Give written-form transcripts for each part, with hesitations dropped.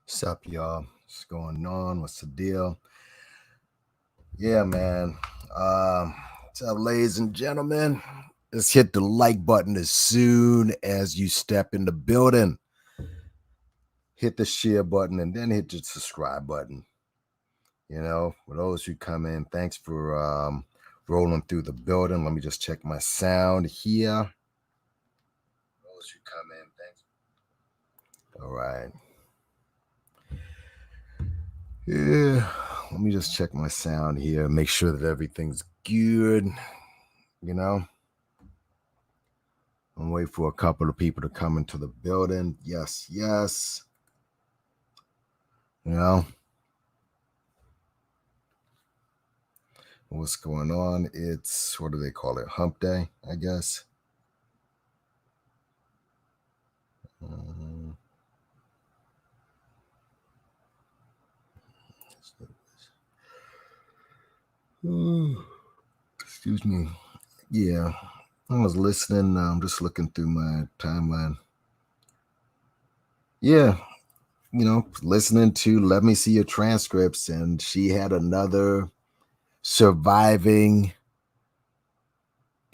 What's up, y'all? What's going on? What's the deal? Yeah, man. What's up, ladies and gentlemen? Let's hit the like button as soon as you step in the building. Hit the share button and then hit the subscribe button. For those who come in, thanks for rolling through the building. Let me just check my sound here. Those who come in, thanks. All right. Yeah, let me just check my sound here, make sure that everything's good. You know, I'm waiting for a couple of people to come into the building. Yes, yes. You know, what's going on? It's, what do they call it? Hump day, I guess. Excuse me. Yeah, I was listening. I'm just looking through my timeline. Yeah, listening to Let Me See Your Transcripts, and she had another surviving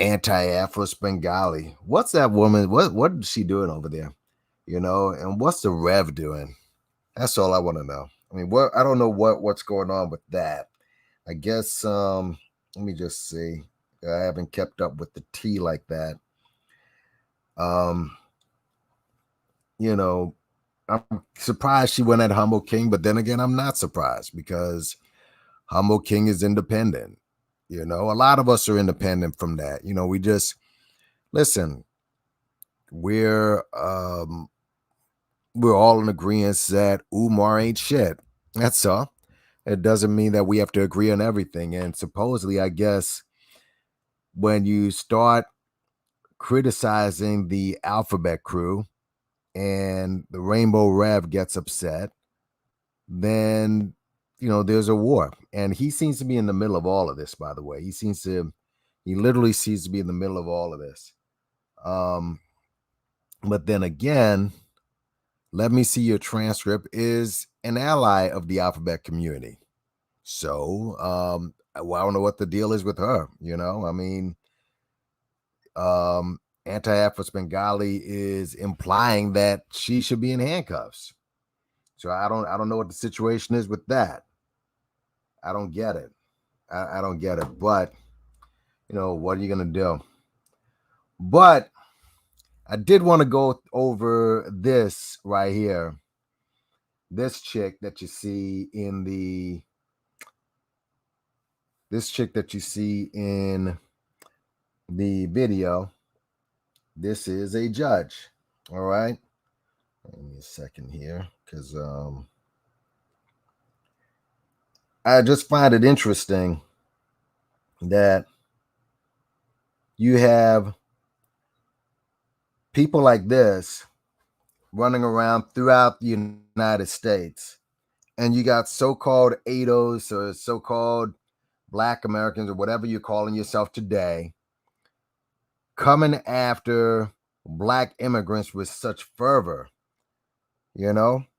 anti-Afros Bengali. What's that woman? What is she doing over there? And what's the Rev doing? That's all I want to know. I mean, what I don't know what's going on with that. I guess let me just see. I haven't kept up with the tea like that. Um, you know, I'm surprised she went at Humble King, but then again, I'm not surprised because Humble King is independent. A lot of us are independent from that. We just listen. We're all in agreement that Umar ain't shit. That's all. It doesn't mean that we have to agree on everything. And supposedly, I guess when you start criticizing the Alphabet Crew and the Rainbow Rev gets upset, then there's a war. And he seems to be in the middle of all of this, by the way. He literally seems to be in the middle of all of this. But then again, Let Me See Your Transcript is an ally of the alphabet community. So I don't know what the deal is with her. I mean, anti-Afros Bengali is implying that she should be in handcuffs. So I don't know what the situation is with that. I don't get it. I don't get it. But what are you gonna do? But I did want to go over this right here. This chick that you see in the video. This is a judge. All right. Give me a second here, because I just find it interesting that you have people like this running around throughout the United States, and you got so-called ADOS or so-called Black Americans or whatever you're calling yourself today coming after Black immigrants with such fervor.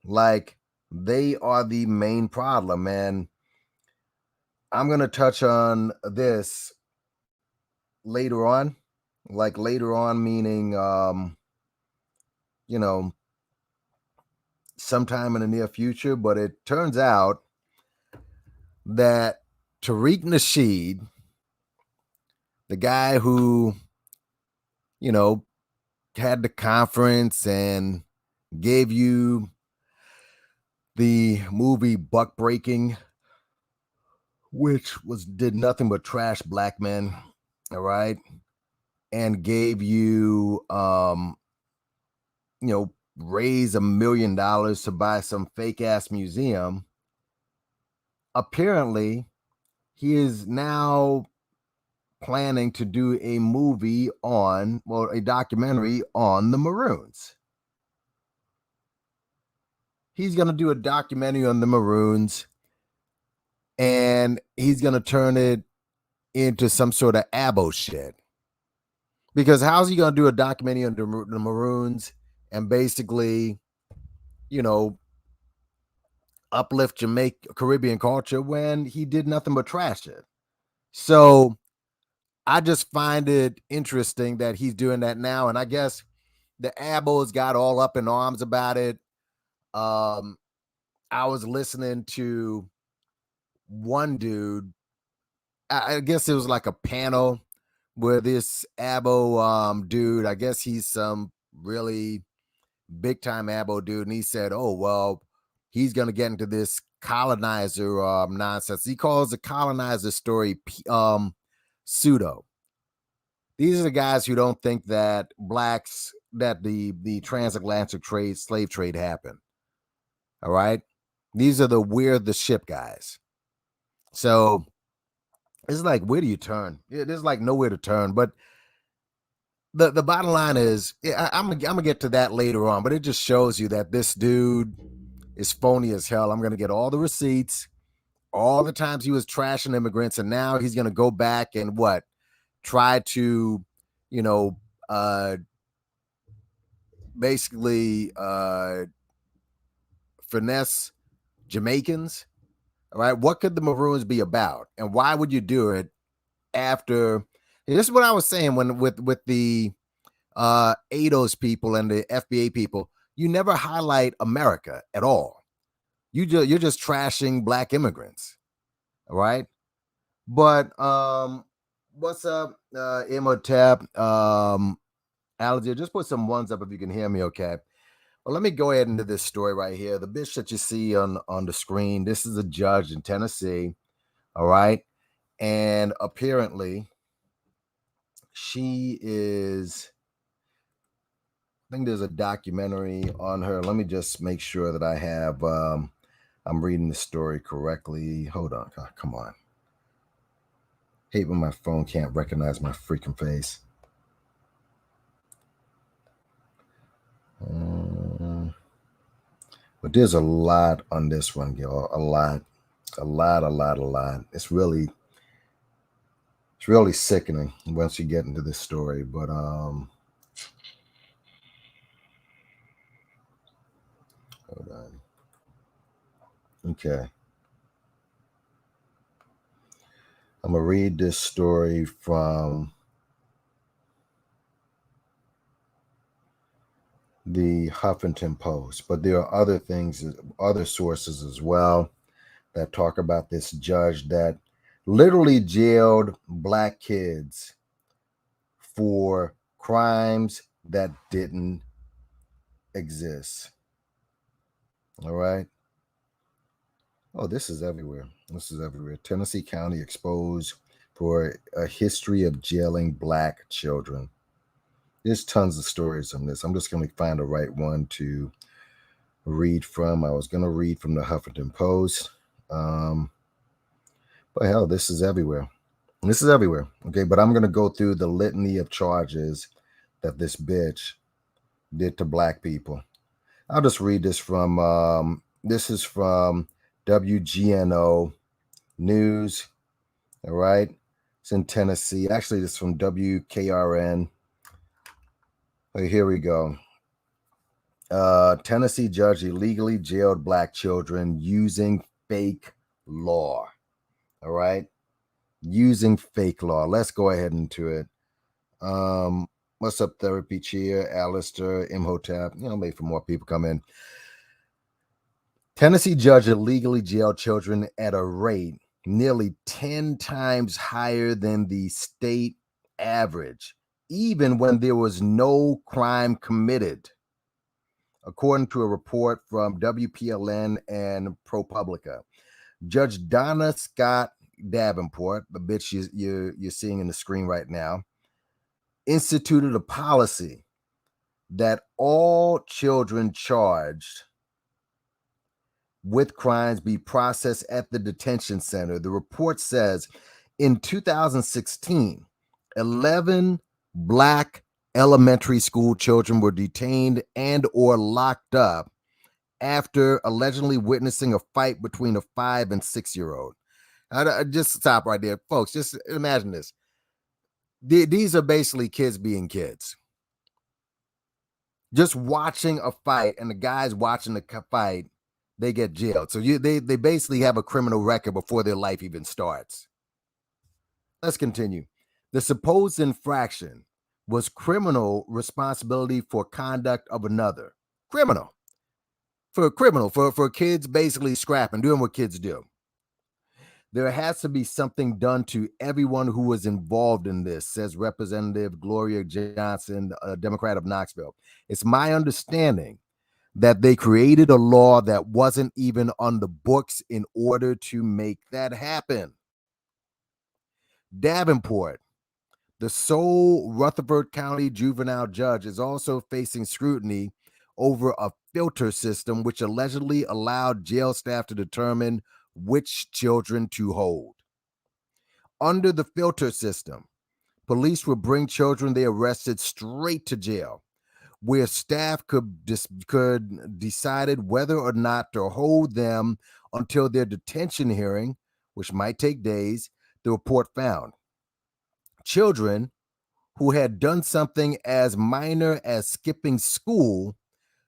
Like they are the main problem. And I'm going to touch on this later on. Like later on, meaning, sometime in the near future. But it turns out that Tariq Nasheed, the guy who, had the conference and gave you the movie Buck Breaking, which did nothing but trash Black men, all right, and gave you raise $1 million to buy some fake ass museum. Apparently, he is now planning to do a a documentary on the Maroons. He's going to do a documentary on the Maroons, and he's going to turn it into some sort of abo shit. Because how's he going to do a documentary on the Maroons and basically, uplift Jamaica Caribbean culture when he did nothing but trash it. So I just find it interesting that he's doing that now. And I guess the ABOs got all up in arms about it. I was listening to one dude. I guess it was like a panel where this ABO dude, I guess he's some really big time ABO dude, and he said, "Oh well, he's gonna get into this colonizer nonsense." He calls the colonizer story pseudo. These are the guys who don't think that the transatlantic slave trade happened. All right, these are the ship guys. So it's like, where do you turn? There's like nowhere to turn. But the bottom line is, I'm gonna get to that later on. But it just shows you that this dude is phony as hell. I'm gonna get all the receipts, all the times he was trashing immigrants, and now he's gonna go back and try to, you know, basically finesse Jamaicans. All right, what could the Maroons be about, and why would you do it after? This is what I was saying when with the ADOS people and the FBA people. You never highlight America at all. You're just trashing black immigrants. All right, but what's up, Imhotep? Algier, just put some ones up if you can hear me, okay? Well, let me go ahead into this story right here. The bitch that you see on the screen, this is a judge in Tennessee, all right? And apparently, she is, I think there's a documentary on her. Let me just make sure that I have, I'm reading the story correctly. Hold on, come on. Hate when my phone can't recognize my freaking face. But there's a lot on this one, y'all. A lot. It's really sickening once you get into this story. But hold on. Okay. I'm gonna read this story from the Huffington Post, but there are other things, other sources as well that talk about this judge that literally jailed black kids for crimes that didn't exist. All right. Oh, this is everywhere. Tennessee County exposed for a history of jailing black children. There's tons of stories on this. I'm just going to find the right one to read from. I was going to read from the Huffington Post. But hell, this is everywhere. Okay, but I'm going to go through the litany of charges that this bitch did to black people. I'll just read this from, this is from WGNO News. All right. It's in Tennessee. Actually, it's from WKRN. Okay, here we go. Tennessee judge illegally jailed black children using fake law. All right. Using fake law. Let's go ahead into it. What's up, Therapy Cheer, Alistair, Imhotep? Maybe for more people come in. Tennessee judge illegally jailed children at a rate nearly 10 times higher than the state average, even when there was no crime committed, according to a report from WPLN and ProPublica. Judge Donna Scott Davenport, the bitch you're seeing in the screen right now, instituted a policy that all children charged with crimes be processed at the detention center. The report says in 2016, 11 black elementary school children were detained and or locked up after allegedly witnessing a fight between a 5 and 6-year-old. I just stop right there, folks. Just imagine this. These are basically kids being kids. Just watching a fight, and the guys watching the fight they get jailed. So they basically have a criminal record before their life even starts. Let's continue. The supposed infraction was criminal responsibility for conduct of another. Criminal. For kids basically scrapping, doing what kids do. There has to be something done to everyone who was involved in this, says Representative Gloria Johnson, a Democrat of Knoxville. It's my understanding that they created a law that wasn't even on the books in order to make that happen. Davenport, the sole Rutherford County juvenile judge, is also facing scrutiny over a filter system which allegedly allowed jail staff to determine which children to hold. Under the filter system, police would bring children they arrested straight to jail, where staff could decided whether or not to hold them until their detention hearing, which might take days, the report found. Children who had done something as minor as skipping school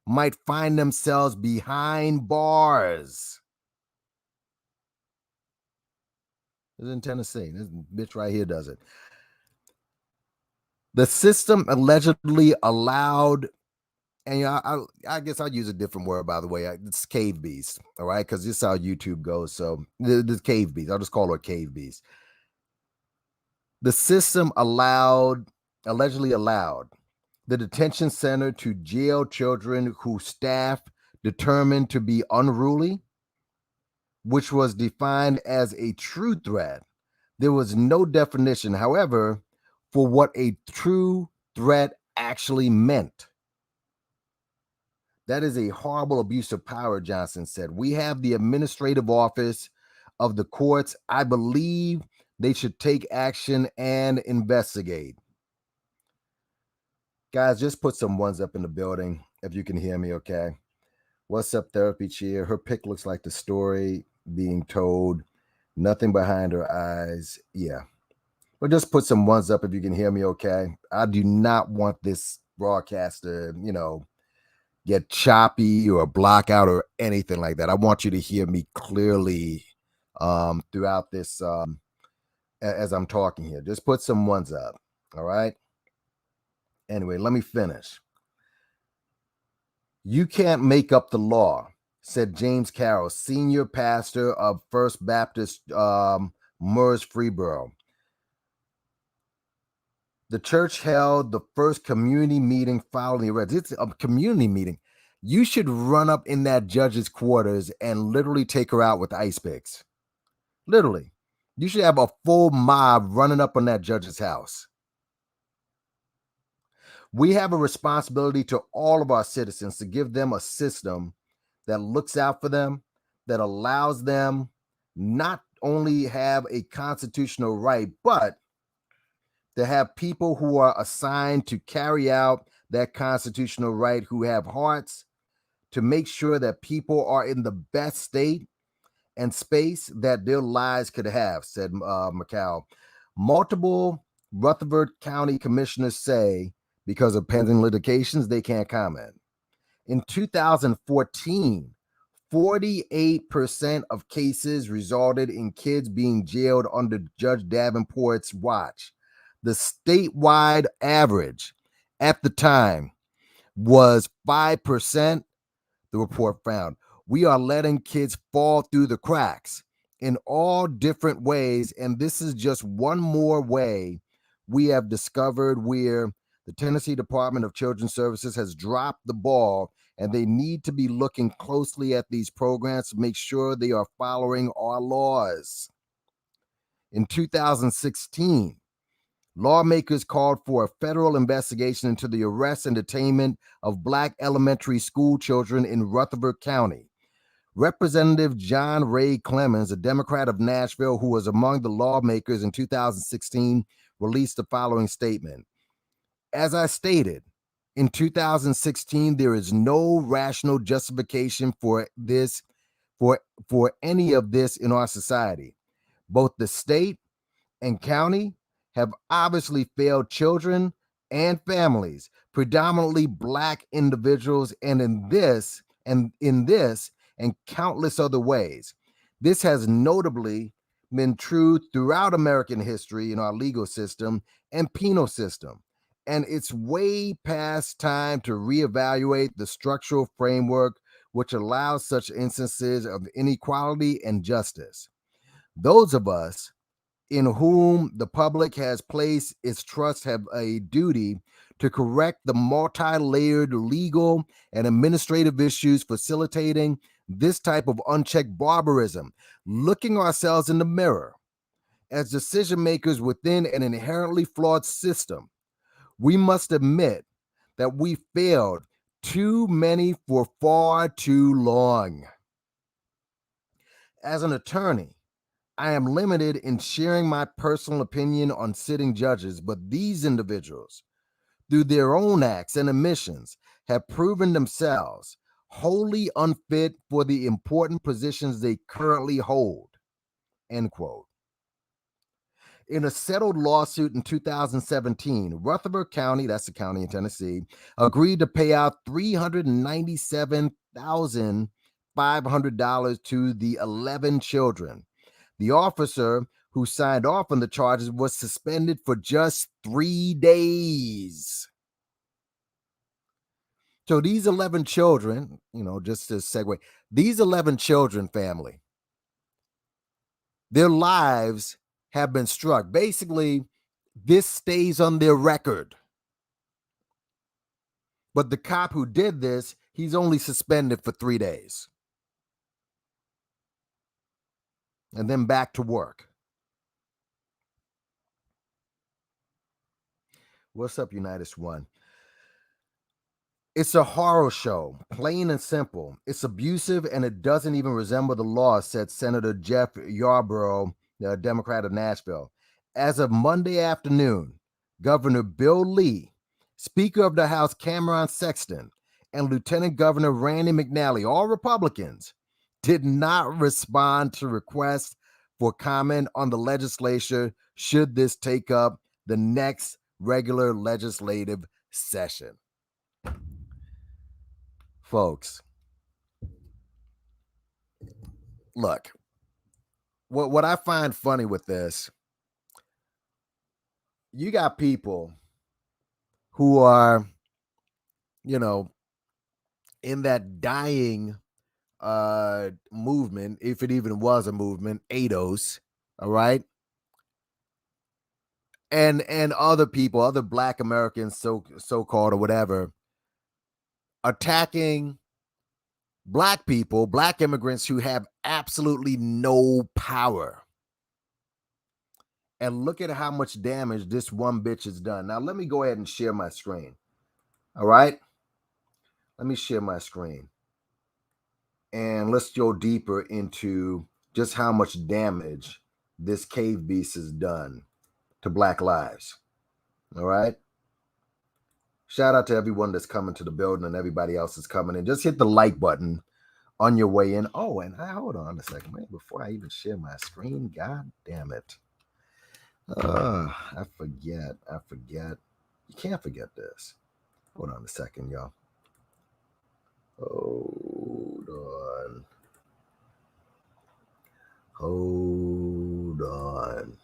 might find themselves behind bars. This is in Tennessee. This bitch right here does it. The system allegedly allowed, and I guess I'll use a different word, by the way. It's cave beast, all right? Because this is how YouTube goes. So the cave beast, I'll just call her cave beast. The system allegedly allowed the detention center to jail children who staff determined to be unruly, which was defined as a true threat. There was no definition, however, for what a true threat actually meant. That is a horrible abuse of power, Johnson said. We have the administrative office of the courts. I believe they should take action and investigate. Guys, just put some ones up in the building if you can hear me, okay? What's up, Therapy Cheer? Her pic looks like the story being told. Nothing behind her eyes. Yeah. But just put some ones up if you can hear me, okay? I do not want this broadcast to, get choppy or block out or anything like that. I want you to hear me clearly throughout this as I'm talking here. Just put some ones up, all right? Anyway, let me finish. You can't make up the law, said James Carroll, senior pastor of First Baptist Murrs-Freeborough. The church held the first community meeting following the arrest. It's a community meeting. You should run up in that judge's quarters and literally take her out with ice picks. Literally. You should have a full mob running up on that judge's house. We have a responsibility to all of our citizens to give them a system that looks out for them, that allows them not only have a constitutional right, but to have people who are assigned to carry out that constitutional right, who have hearts to make sure that people are in the best state and space that their lives could have, said McCall. Multiple Rutherford County commissioners say because of pending litigations, they can't comment. In 2014, 48% of cases resulted in kids being jailed under Judge Davenport's watch. The statewide average at the time was 5%, the report found. We are letting kids fall through the cracks in all different ways, and this is just one more way we have discovered where the Tennessee Department of Children's Services has dropped the ball, and they need to be looking closely at these programs to make sure they are following our laws. In 2016, lawmakers called for a federal investigation into the arrest and detainment of Black elementary school children in Rutherford County. Representative John Ray Clemens, a Democrat of Nashville who was among the lawmakers in 2016, released the following statement. As I stated, in 2016, there is no rational justification for this, for any of this in our society. Both the state and county have obviously failed children and families, predominantly Black individuals, and in this, and countless other ways. This has notably been true throughout American history in our legal system and penal system. And it's way past time to reevaluate the structural framework which allows such instances of inequality and justice. Those of us in whom the public has placed its trust have a duty to correct the multi-layered legal and administrative issues facilitating this type of unchecked barbarism, looking ourselves in the mirror as decision makers within an inherently flawed system. We must admit that we failed too many for far too long. As an attorney, I am limited in sharing my personal opinion on sitting judges, but these individuals, through their own acts and omissions, have proven themselves wholly unfit for the important positions they currently hold. End quote. In a settled lawsuit in 2017, Rutherford County, that's the county in Tennessee, agreed to pay out $397,500 to the 11 children. The officer who signed off on the charges was suspended for just 3 days. So these 11 children, just to segue, these 11 children, family, their lives have been struck. Basically, this stays on their record. But the cop who did this, he's only suspended for 3 days. And then back to work. What's up, Unitas One? It's a horror show, plain and simple. It's abusive and it doesn't even resemble the law, said Senator Jeff Yarborough, the Democrat of Nashville. As of Monday afternoon, Governor Bill Lee, Speaker of the House Cameron Sexton, and Lieutenant Governor Randy McNally, all Republicans, did not respond to requests for comment on the legislature should this take up the next regular legislative session. Folks, look, what I find funny with this, you got people who are, in that dying movement, if it even was a movement, ADOS, all right? And other people, other Black Americans, so-called or whatever, attacking Black people, Black immigrants who have absolutely no power. And look at how much damage this one bitch has done. Now, let me go ahead and share my screen. All right? Let me share my screen. And let's go deeper into just how much damage this cave beast has done to Black lives. All right? Shout out to everyone that's coming to the building and everybody else that's coming in. Just hit the like button on your way in. Oh, and hold on a second, man. Before I even share my screen, God damn it. I forget. You can't forget this. Hold on a second, y'all. Hold on.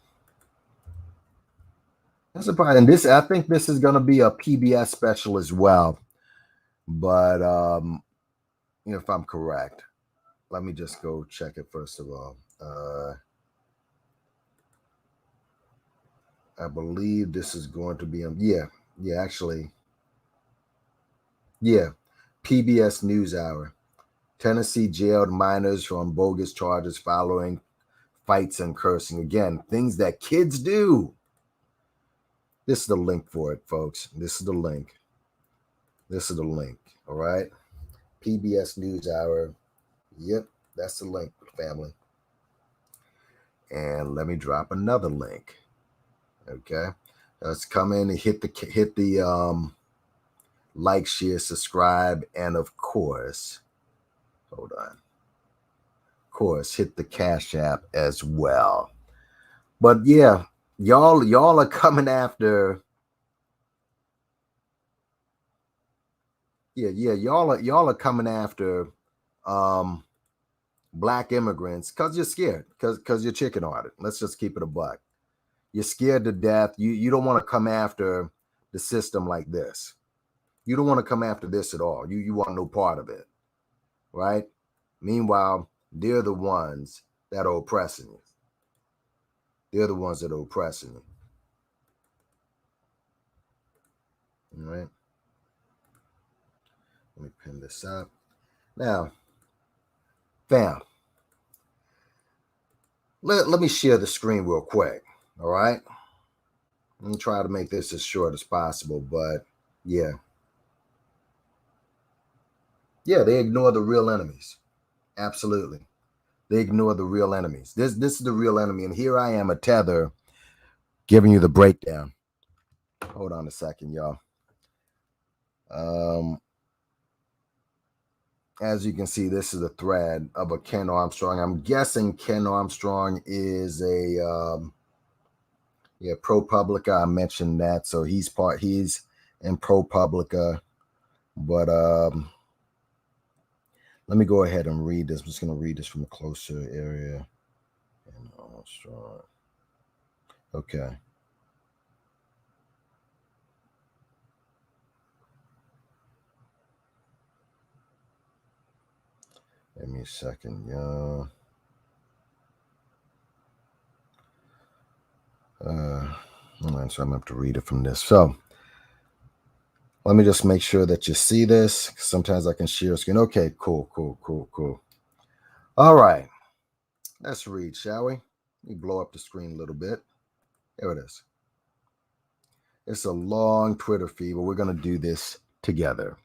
That's a part, and this, I think this is going to be a PBS special as well. But if I'm correct, let me just go check it first of all. I believe this is going to be actually, PBS NewsHour. Tennessee jailed minors on bogus charges following fights and cursing. Again, things that kids do. This is the link for it, folks. This is the link. All right. PBS NewsHour. Yep, that's the link, family. And let me drop another link. Okay. Let's come in and hit the like, share, subscribe, and of course, hold on. Of course, hit the Cash App as well. But yeah, y'all are coming after. Y'all are coming after black immigrants because you're scared, because you're chicken hearted. Let's just keep it a buck. You're scared to death. You don't want to come after the system like this. You don't want to come after this at all. You want no part of it, right? Meanwhile, they're the ones that are oppressing you. They're the ones that are oppressing you. All right. Let me pin this up. Now, fam, let me share the screen real quick. All right. I'm gonna try to make this as short as possible, but yeah. Yeah, they ignore the real enemies. Absolutely. They ignore the real enemies. This is the real enemy. And here I am, a tether, giving you the breakdown. Hold on a second, y'all. As you can see, this is a thread of a Ken Armstrong. I'm guessing Ken Armstrong is a ProPublica. I mentioned that, so he's in ProPublica. But let me go ahead and read this. I'm just going to read this from a closer area. Ken Armstrong. Okay. Give me a second, y'all. So I'm going to have to read it from this. So let me just make sure that you see this. Sometimes I can share screen. Okay, cool. All right. Let's read, shall we? Let me blow up the screen a little bit. There it is. It's a long Twitter feed, but we're going to do this together.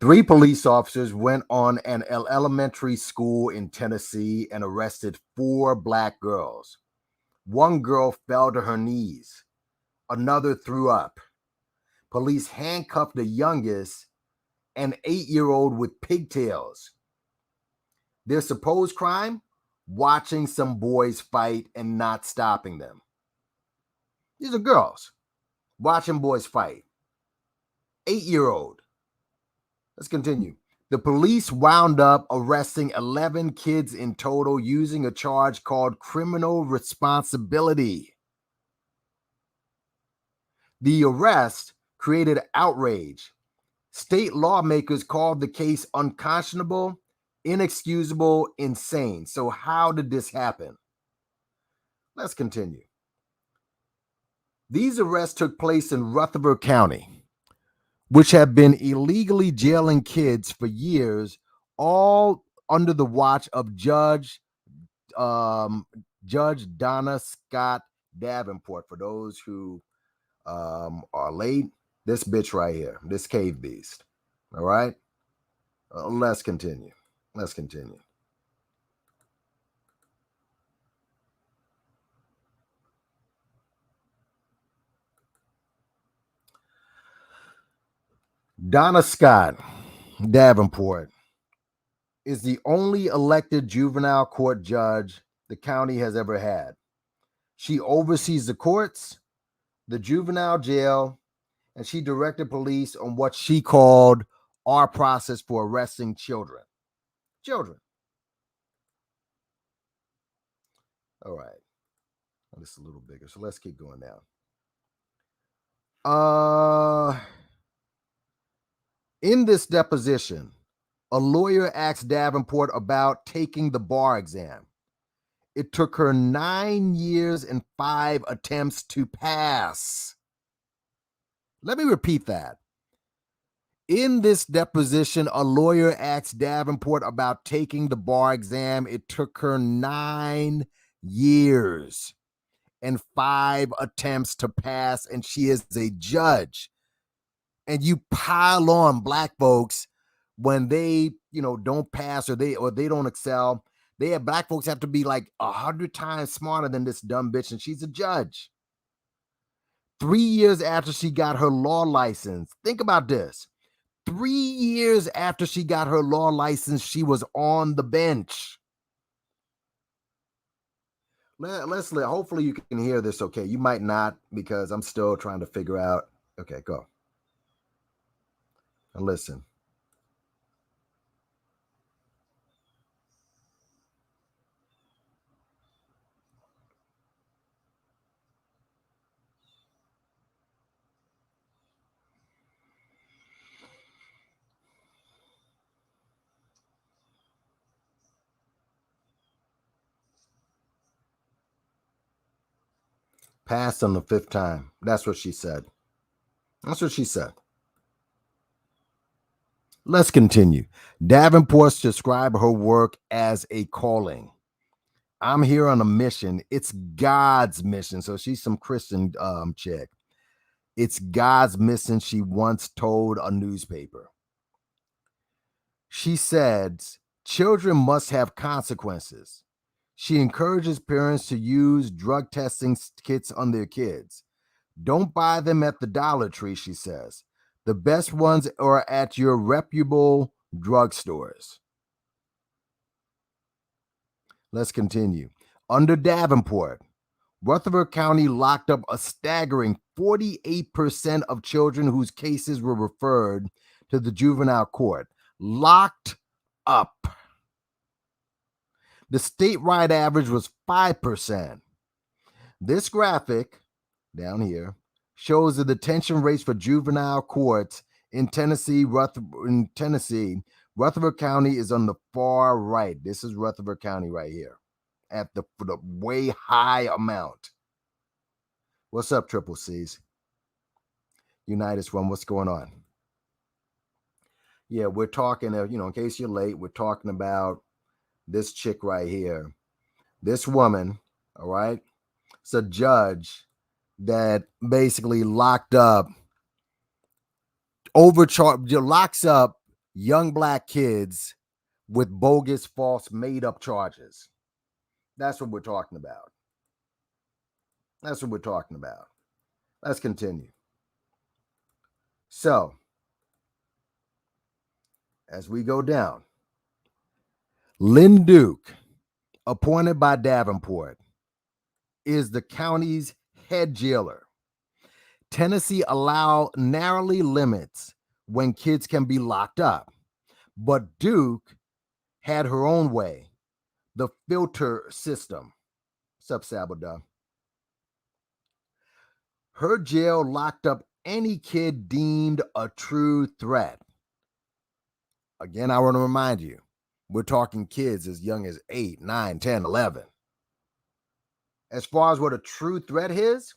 3 police officers went on an elementary school in Tennessee and arrested 4 black girls. 1 girl fell to her knees. Another threw up. Police handcuffed the youngest, an 8-year-old with pigtails. Their supposed crime? Watching some boys fight and not stopping them. These are girls watching boys fight. 8-year-old. Let's continue. The police wound up arresting 11 kids in total using a charge called criminal responsibility. The arrest created outrage. State lawmakers called the case unconscionable, inexcusable, insane. So how did this happen? Let's continue. These arrests took place in Rutherford County, which have been illegally jailing kids for years, all under the watch of Judge Donna Scott Davenport. For those who are late, this bitch right here, this cave beast. All right, let's continue. Donna Scott Davenport is the only elected juvenile court judge the county has ever had. She oversees the courts, the juvenile jail, and she directed police on what she called our process for arresting children. All right. This is a little bigger, so let's keep going down. In this deposition, a lawyer asked Davenport about taking the bar exam. It took her 9 years and 5 attempts to pass. Let me repeat that. In this deposition, a lawyer asked Davenport about taking the bar exam. It took her 9 years and 5 attempts to pass, and she is a judge. And you pile on black folks when they, don't pass or they don't excel. Black folks have to be like 100 times smarter than this dumb bitch, and she's a judge. 3 years after she got her law license, think about this. 3 years after she got her law license, she was on the bench. Hopefully you can hear this okay. You might not, because I'm still trying to figure out. Okay, go. And listen. Passed on the 5th time. That's what she said. That's what she said. Let's continue. Davenport described her work as a calling. I'm here on a mission. It's God's mission. So she's some Christian chick. It's God's mission, she once told a newspaper. She said, children must have consequences. She encourages parents to use drug testing kits on their kids. Don't buy them at the Dollar Tree, she says. The best ones are at your reputable drugstores. Let's continue. Under Davenport, Rutherford County locked up a staggering 48% of children whose cases were referred to the juvenile court. Locked up. The statewide average was 5%. This graphic down here shows the detention rates for juvenile courts in Tennessee. Rutherford County is on the far right. This is Rutherford County right here at the way high amount. What's up, Triple C's? Unitas One, what's going on? Yeah, we're talking, in case you're late, we're talking about this chick right here. This woman, all right? It's a judge that basically locks up young black kids with bogus, false, made-up charges. That's what we're talking about. That's what we're talking about. Let's continue. So, as we go down, Lynn Duke, appointed by Davenport, is the county's head jailer. Tennessee narrowly limits when kids can be locked up, but Duke had her own way, the filter system. What's up, Sabada? Her jail locked up any kid deemed a true threat. Again, I want to remind you, we're talking kids as young as 8, 9, 10, 11. As far as what a true threat is,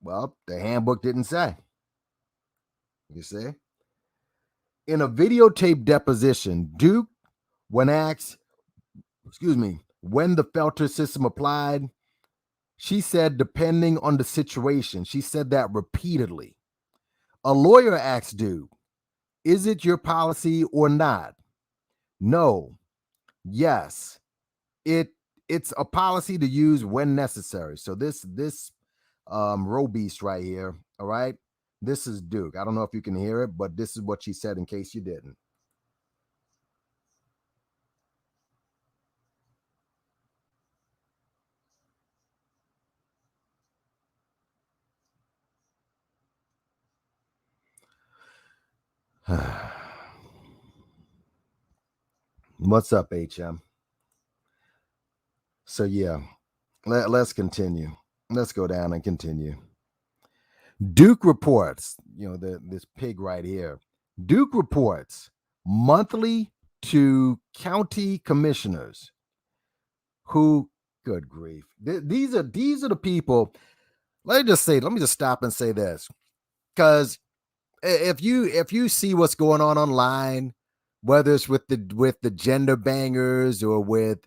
well, the handbook didn't say. You see? In a videotape deposition, Duke, when asked, when the filter system applied, she said, depending on the situation. She said that repeatedly. A lawyer asked Duke, is it your policy or not? No. Yes. It's a policy to use when necessary. So this row beast right here, all right? This is Duke. I don't know if you can hear it, but this is what she said in case you didn't. What's up, HM? So yeah, let's continue. Let's go down and continue. Duke reports, this pig right here. Duke reports monthly to county commissioners who, good grief, these are the people. Let me just stop and say this, because if you see what's going on online, whether it's with the gender bangers or with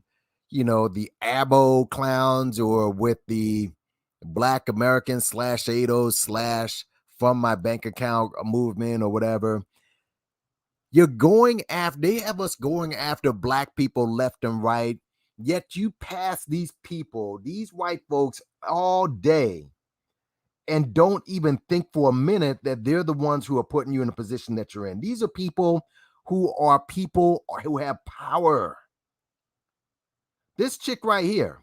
the abo clowns or with the Black American / ADOS / from my bank account movement or whatever, they have us going after black people left and right, yet you pass these people, these white folks, all day and don't even think for a minute that they're the ones who are putting you in a position that you're in. These are people who have power. This chick right here.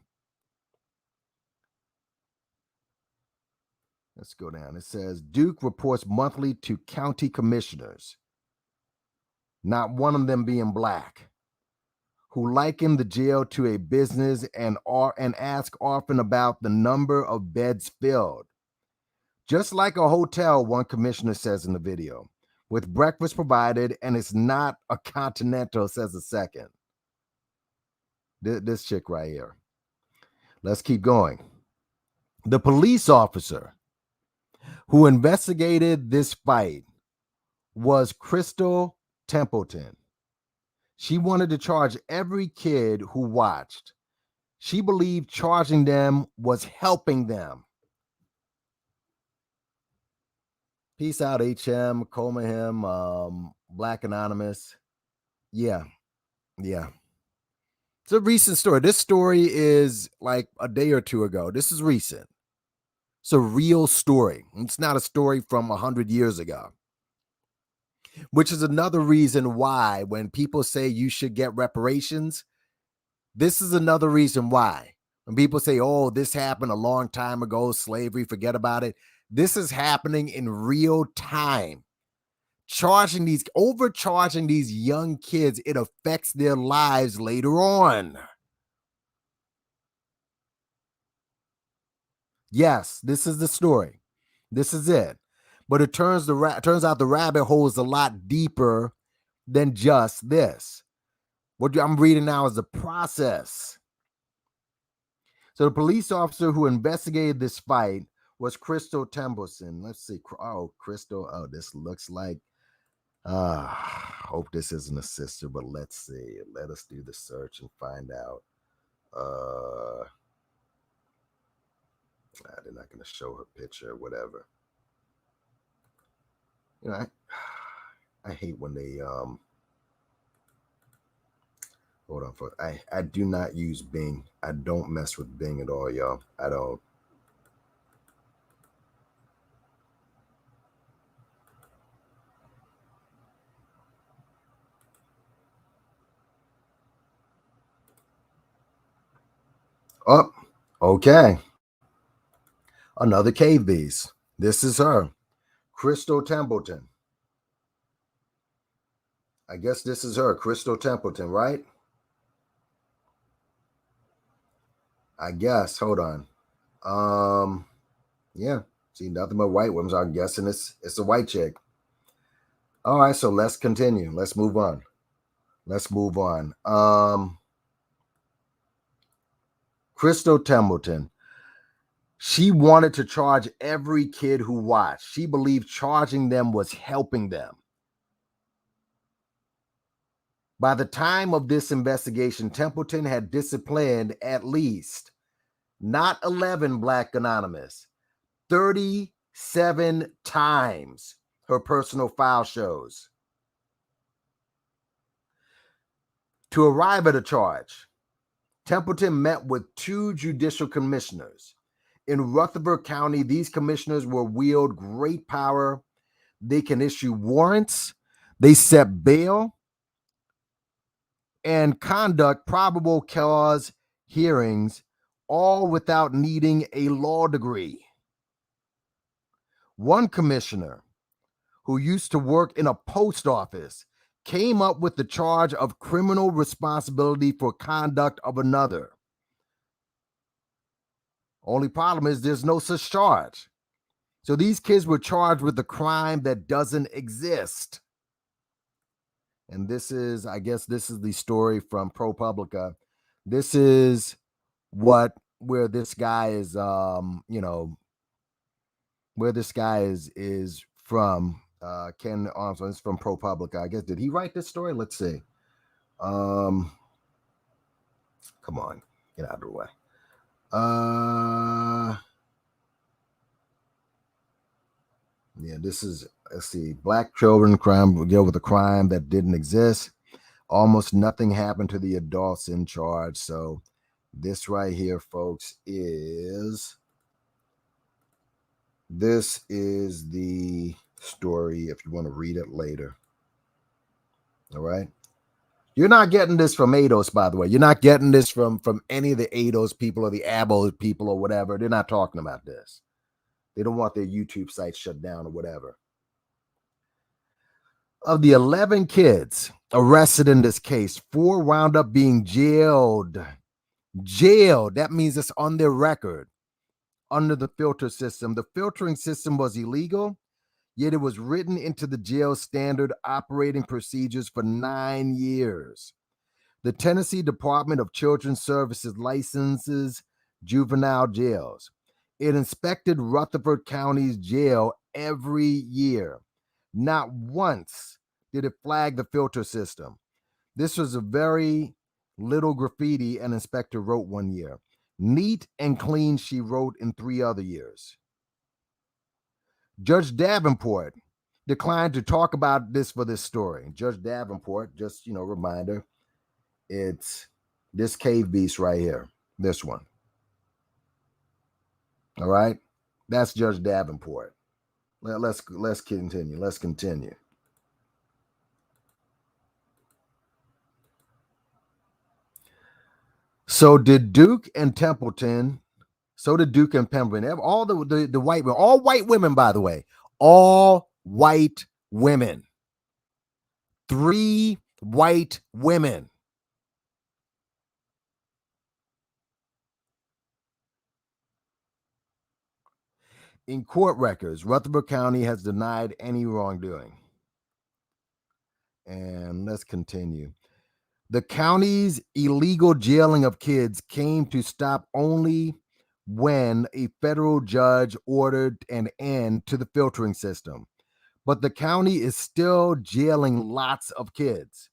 Let's go down. It says Duke reports monthly to county commissioners, not one of them being black, who liken the jail to a business and ask often about the number of beds filled. Just like a hotel, one commissioner says in the video, with breakfast provided, and it's not a continental, says a second. This chick right here. Let's keep going. The police officer who investigated this fight was Crystal Templeton. She wanted to charge every kid who watched. She believed charging them was helping them. Peace out, HM, Comahim, Black Anonymous. Yeah. It's a recent story. This story is like a day or two ago. This is recent. It's a real story. It's not a story from 100 years ago, which is another reason why when people say you should get reparations, this is another reason why. When people say, oh, this happened a long time ago, slavery, forget about it. This is happening in real time. Overcharging these young kids, it affects their lives later on. Yes, this is the story. This is it. But it turns out the rabbit hole is a lot deeper than just this. What I'm reading now is the process. So the police officer who investigated this fight was Crystal Templeton. Let's see. Oh, Crystal. Oh, this looks like. Hope this isn't a sister, but let's see. Let us do the search and find out. They're not going to show her picture or whatever. You know, I hate when they hold on for I do not use Bing. I don't mess with Bing at all, y'all. I don't. Oh, okay. Another cave beast. This is her, Crystal Templeton. I guess this is her, Crystal Templeton, right? I guess. Hold on. Yeah. See, nothing but white women. So I'm guessing it's a white chick. All right, so let's continue. Let's move on. Crystal Templeton. She wanted to charge every kid who watched. She believed charging them was helping them. By the time of this investigation, Templeton had disciplined at least, not 11 Black Anonymous, 37 times, her personal file shows. To arrive at a charge, Templeton met with 2 judicial commissioners. In Rutherford County, these commissioners will wield great power. They can issue warrants, they set bail, and conduct probable cause hearings, all without needing a law degree. One commissioner who used to work in a post office came up with the charge of criminal responsibility for conduct of another. Only problem is there's no such charge. So these kids were charged with a crime that doesn't exist. And this is, I guess this is the story from ProPublica. This is where this guy is, where this guy is from. Ken Armstrong is from ProPublica. I guess, did he write this story? Let's see. Come on, get out of the way. Yeah, this is, let's see, Black children deal with a crime that didn't exist. Almost nothing happened to the adults in charge. So this right here, folks, is the story if you want to read it later. All right. You're not getting this from ADOS, by the way. You're not getting this from any of the ADOS people or the ABO people or whatever. They're not talking about this. They don't want their YouTube site shut down or whatever. Of the 11 kids arrested in this case, 4 wound up being jailed. Jailed. That means it's on their record under the filter system. The filtering system was illegal, yet it was written into the jail standard operating procedures for 9 years. The Tennessee Department of Children's Services licenses juvenile jails. It inspected Rutherford County's jail every year. Not once did it flag the filter system. This was a very little graffiti an inspector wrote one year. Neat and clean, she wrote in 3 other years. Judge Davenport declined to talk about this for this story. Judge Davenport, just, reminder, it's this cave beast right here, this one. All right, that's Judge Davenport. Let's continue. Let's continue. So did Duke and Templeton. So did Duke and Pemberton. All the white women, all white women, by the way, all white women. 3 white women. In court records, Rutherford County has denied any wrongdoing. And let's continue. The county's illegal jailing of kids came to stop only when a federal judge ordered an end to the filtering system. But the county is still jailing lots of kids.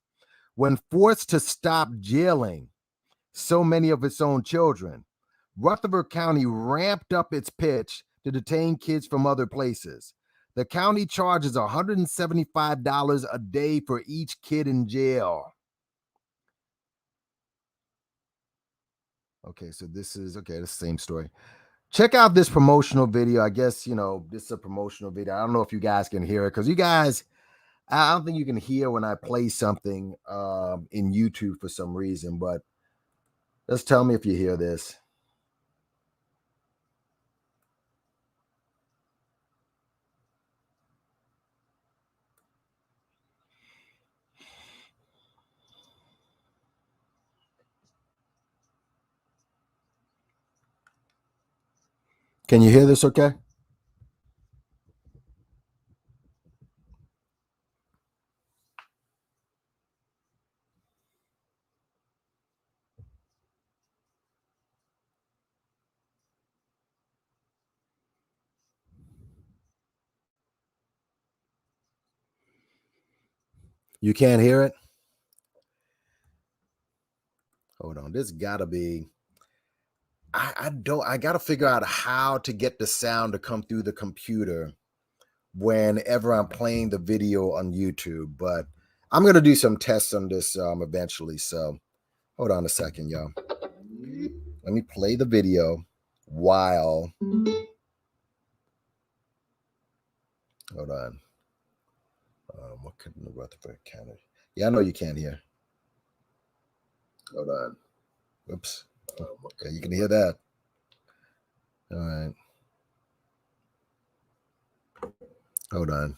When forced to stop jailing so many of its own children, Rutherford County ramped up its pitch to detain kids from other places. The county charges $175 a day for each kid in jail. Okay, so this is the same story. Check out this promotional video. I guess, this is a promotional video. I don't know if you guys can hear it because you guys, I don't think you can hear when I play something in YouTube for some reason, but just tell me if you hear this. Can you hear this okay? You can't hear it? Hold on. This gotta be. I gotta figure out how to get the sound to come through the computer whenever I'm playing the video on YouTube. But I'm gonna do some tests on this eventually. So hold on a second, y'all. Let me play the video while. Hold on. What couldn't the Rutherford County? Yeah, I know you can't hear. Hold on. Whoops. Okay, you can hear that. All right. Hold on.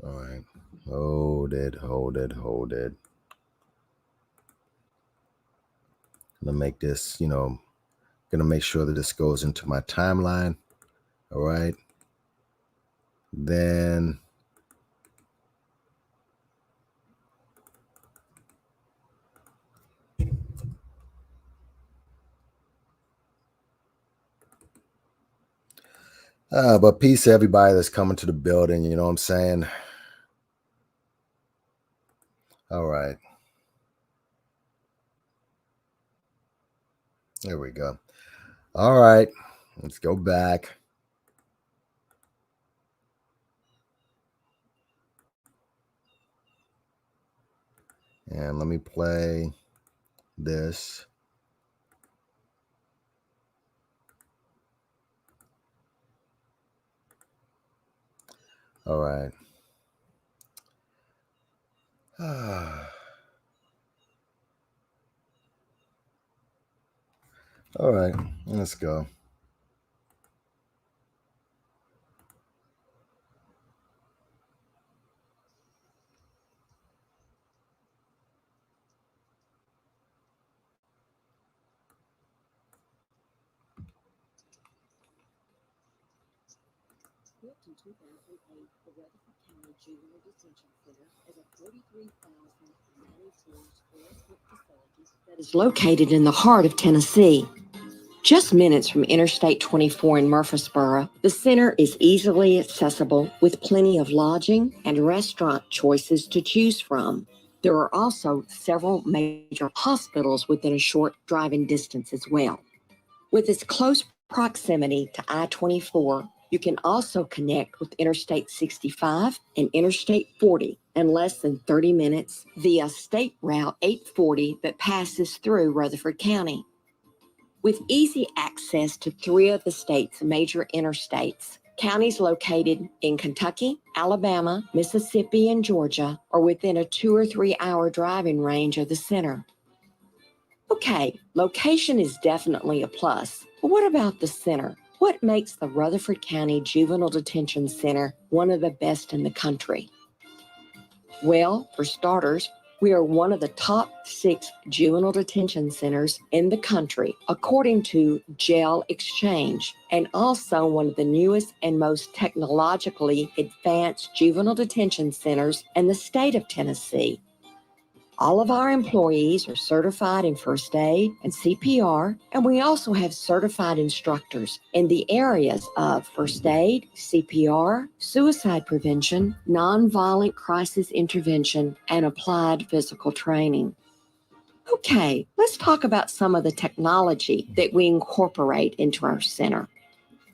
All right. Hold it. I'm gonna make this, gonna make sure that this goes into my timeline. All right. Then but peace to everybody that's coming to the building, you know what I'm saying? All right. There we go. All right. Let's go back. And let me play this. All right. All right. Let's go. Built in 2008, the Rutherford County Juvenile Detention Center is a 43,092 square foot facility that is located in the heart of Tennessee. Just minutes from Interstate 24 in Murfreesboro, the center is easily accessible with plenty of lodging and restaurant choices to choose from. There are also several major hospitals within a short driving distance as well. With its close proximity to I-24, you can also connect with Interstate 65 and Interstate 40 in less than 30 minutes via State Route 840 that passes through Rutherford County. With easy access to 3 of the state's major interstates, counties located in Kentucky, Alabama, Mississippi, and Georgia are within a 2 or 3 hour driving range of the center. Okay, location is definitely a plus, but what about the center? What makes the Rutherford County Juvenile Detention Center one of the best in the country? Well, for starters, we are one of the top 6 juvenile detention centers in the country, according to Jail Exchange, and also one of the newest and most technologically advanced juvenile detention centers in the state of Tennessee. All of our employees are certified in first aid and CPR, and we also have certified instructors in the areas of first aid, CPR, suicide prevention, nonviolent crisis intervention, and applied physical training. Okay, let's talk about some of the technology that we incorporate into our center.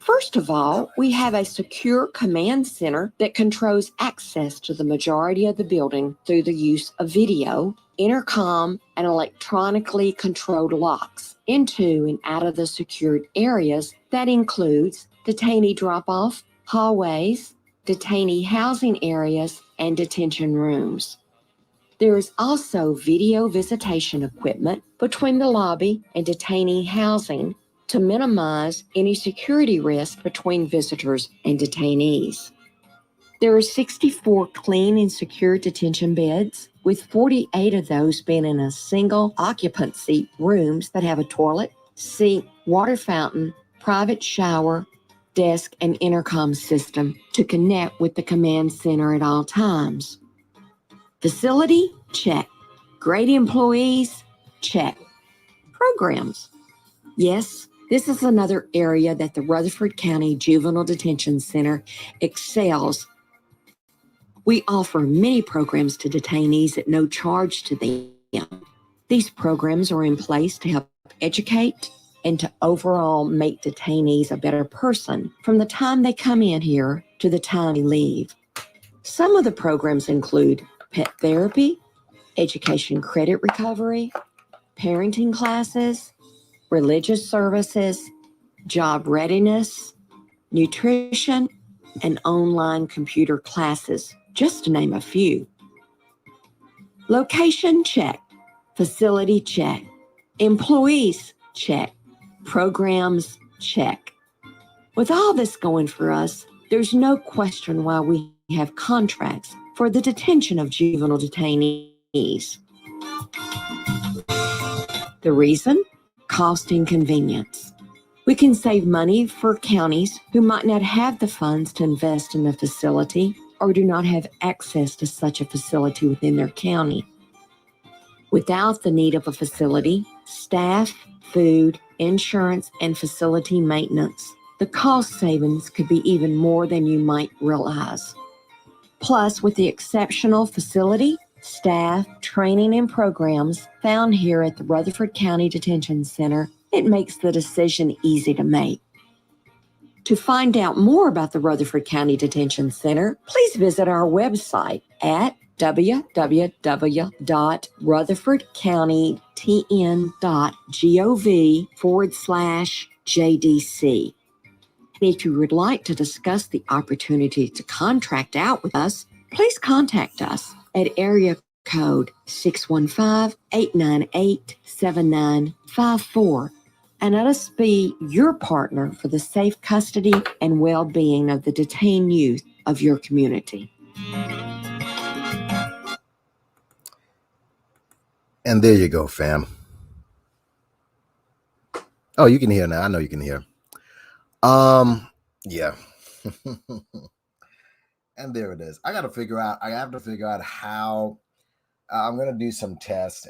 First of all, we have a secure command center that controls access to the majority of the building through the use of video, intercom, and electronically controlled locks into and out of the secured areas. That includes detainee drop-off, hallways, detainee housing areas, and detention rooms. There is also video visitation equipment between the lobby and detainee housing to minimize any security risk between visitors and detainees. There are 64 clean and secure detention beds, with 48 of those being in a single occupancy rooms that have a toilet, sink, water fountain, private shower, desk, and intercom system to connect with the command center at all times. Facility? Check. Great employees? Check. Programs? Yes, this is another area that the Rutherford County Juvenile Detention Center excels. We offer many programs to detainees at no charge to them. These programs are in place to help educate and to overall make detainees a better person from the time they come in here to the time they leave. Some of the programs include pet therapy, education credit recovery, parenting classes, religious services, job readiness, nutrition, and online computer classes, just to name a few. Location check, facility check, employees check, programs check. With all this going for us, there's no question why we have contracts for the detention of juvenile detainees. The reason? Cost and convenience. We can save money for counties who might not have the funds to invest in a facility or do not have access to such a facility within their county. Without the need of a facility, staff, food, insurance, and facility maintenance, the cost savings could be even more than you might realize. Plus, with the exceptional facility, staff, training, and programs found here at the Rutherford County Detention Center, it makes the decision easy to make. To find out more about the Rutherford County Detention Center, please visit our website at www.rutherfordcountytn.gov/JDC. And if you would like to discuss the opportunity to contract out with us, please contact us at area code 615-898-7954 and let us be your partner for the safe custody and well-being of the detained youth of your community. And there you go, fam. Oh, you can hear now. I know you can hear. Yeah. And there it is. I have to figure out how I'm going to do some tests.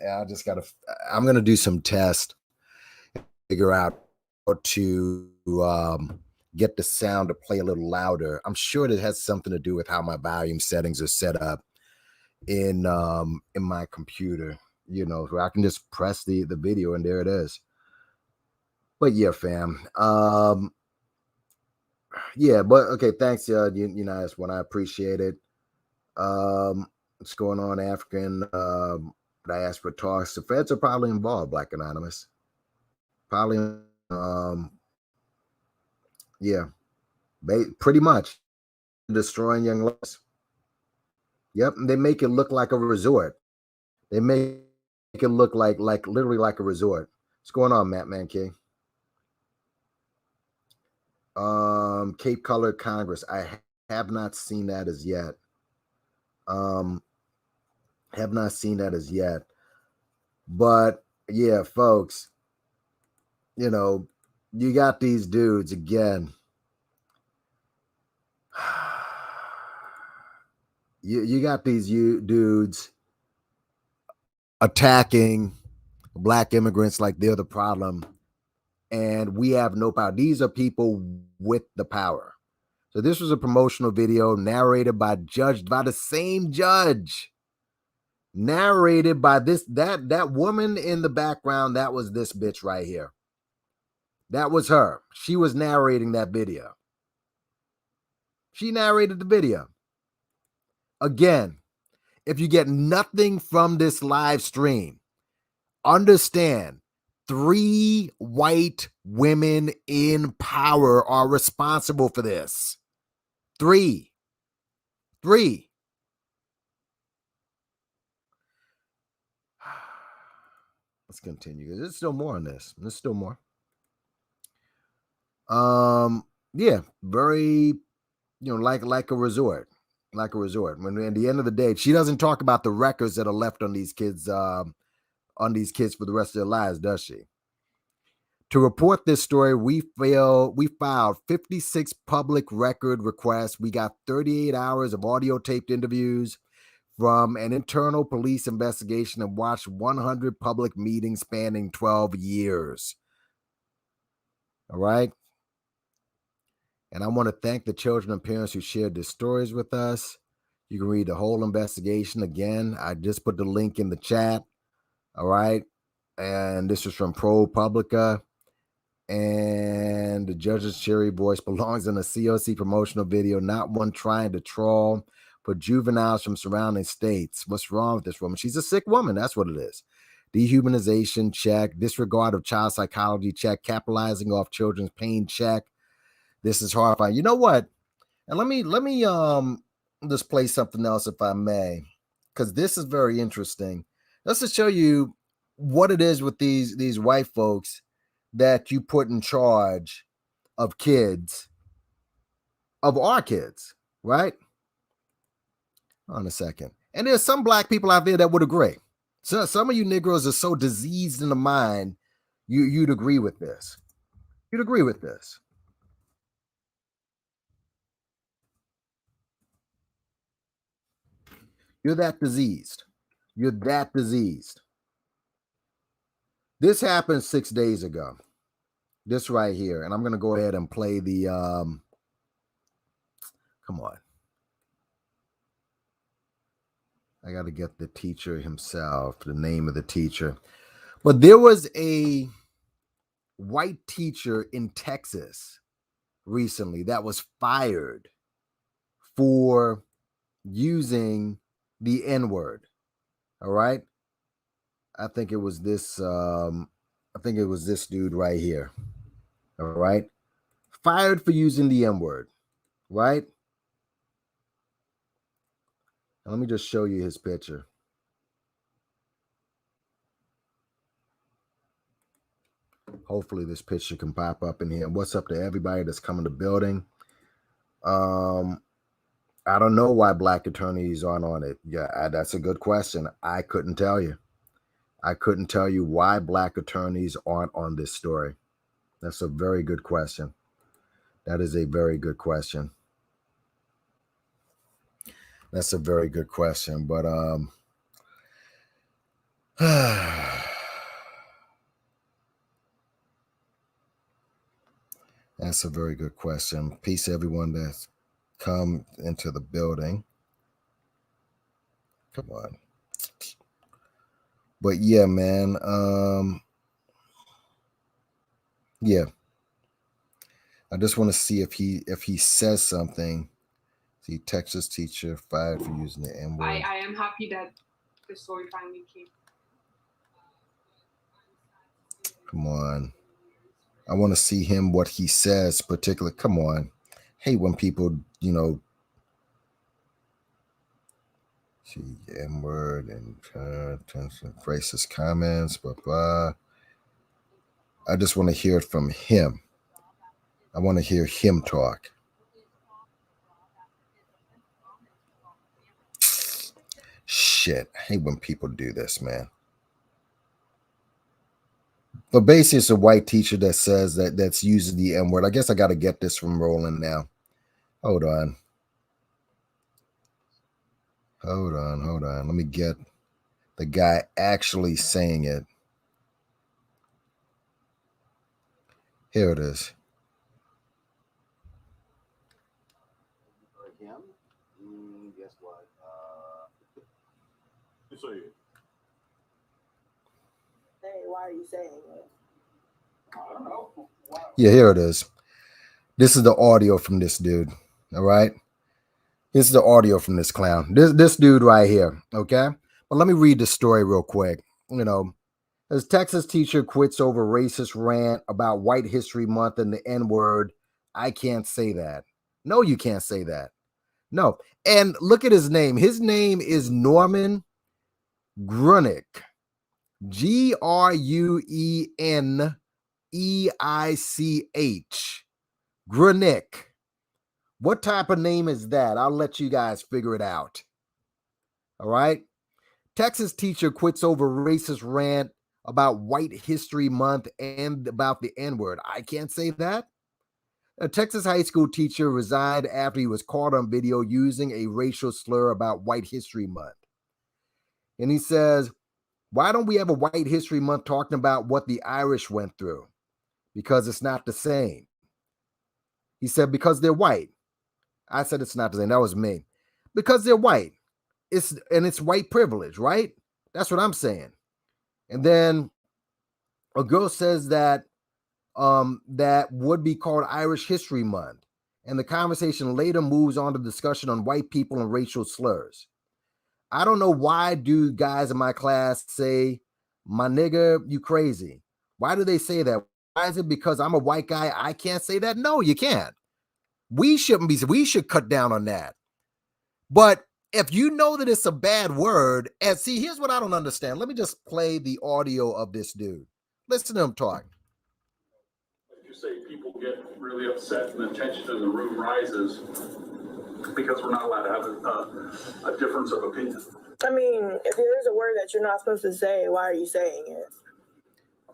I'm going to do some tests, figure out how to get the sound to play a little louder. I'm sure it has something to do with how my volume settings are set up in my computer, where I can just press the video and there it is. But yeah, fam. Yeah, but okay, thanks, United One. I appreciate it. What's going on, African diaspora talks? The feds are probably involved, Black Anonymous. Probably, yeah, pretty much destroying young lives. Yep, and they make it look like a resort. They make it look like literally like a resort. What's going on, NappyYankee? Cape Colored Congress. I have not seen that as yet. Have not seen that as yet. But yeah, folks, you got these dudes again. You got these dudes attacking Black immigrants like they're the problem, and we have no power. These are people with the power. So this was a promotional video narrated by the same judge, narrated by that woman in the background. That was this bitch right here. That was her. She was narrating that video. She narrated the video. Again, if you get nothing from this live stream, understand 3 white women in power are responsible for this. 3. Let's continue. There's still more on this. There's still more. Yeah, very, like a resort. Like a resort. When at the end of the day, she doesn't talk about the records that are left on these kids, for the rest of their lives, does she? To report this story, we filed 56 public record requests. We got 38 hours of audio taped interviews from an internal police investigation and watched 100 public meetings spanning 12 years. All right. And I want to thank the children and parents who shared their stories with us. You can read the whole investigation again. I just put the link in the chat. All right. And this is from ProPublica. And the judge's cheery voice belongs in a COC promotional video, not one trying to troll for juveniles from surrounding states. What's wrong with this woman? She's a sick woman. That's what it is. Dehumanization check. Disregard of child psychology check. Capitalizing off children's pain check. This is horrifying. You know what? And let me just play something else, if I may, because this is very interesting. Let's just show you what it is with these white folks that you put in charge of kids, of our kids, right? On a second. And there's some Black people out there that would agree. So some of you Negroes are so diseased in the mind, you'd agree with this. You'd agree with this. You're that diseased. You're that diseased. This happened 6 days ago. This right here. And I'm going to go ahead and play the, come on. I got to get the teacher himself, the name of the teacher. But there was a white teacher in Texas recently that was fired for using the N-word. All right. I think it was this dude right here. All right. Fired for using the N-word. Right. Let me just show you his picture. Hopefully this picture can pop up in here. What's up to everybody that's coming to the building? I don't know why Black attorneys aren't on it. Yeah, that's a good question. I couldn't tell you. I couldn't tell you why Black attorneys aren't on this story. That's a very good question. That is a very good question. That's a very good question, but that's a very good question. Peace, everyone that's come into the building. Come on. But yeah, man. Yeah. I just want to see if he says something. See, Texas teacher fired for using the N word. I am happy that the story finally came. Come on. I want to see him, what he says, particularly. Come on. Hate when people, see N word and racist comments, blah, blah. I just want to hear it from him. I want to hear him talk. Shit. I hate when people do this, man. But basically, it's a white teacher that says that's using the N word. I guess I got to get this from Roland now. Hold on. Let me get the guy actually saying it. Here it is. For him, guess what? Hey, why are you saying it? I don't know. Why? Yeah, here it is. This is the audio from this dude. All right. This is the audio from this clown. This dude right here. Okay. But let me read the story real quick. As Texas teacher quits over racist rant about White History Month and the N word. I can't say that. No, you can't say that. No. And look at his name. His name is Norman Grunick. Gruneneich. Grunick. What type of name is that? I'll let you guys figure it out. All right. Texas teacher quits over racist rant about White History Month and about the N-word. I can't say that. A Texas high school teacher resigned after he was caught on video using a racial slur about White History Month. And he says, why don't we have a White History Month talking about what the Irish went through? Because it's not the same. He said, because they're white. I said it's not the same. That was me. Because they're white. It's white privilege, right? That's what I'm saying. And then a girl says that that would be called Irish History Month. And the conversation later moves on to discussion on white people and racial slurs. I don't know why do guys in my class say, my nigga, you crazy. Why do they say that? Why is it because I'm a white guy? I can't say that? No, you can't. We should cut down on that. But if you know that it's a bad word, and see, here's what I don't understand. Let me just play the audio of this dude. Listen to him talk. Like you say, people get really upset and the tension in the room rises because we're not allowed to have a difference of opinion. I mean, if there is a word that you're not supposed to say, why are you saying it?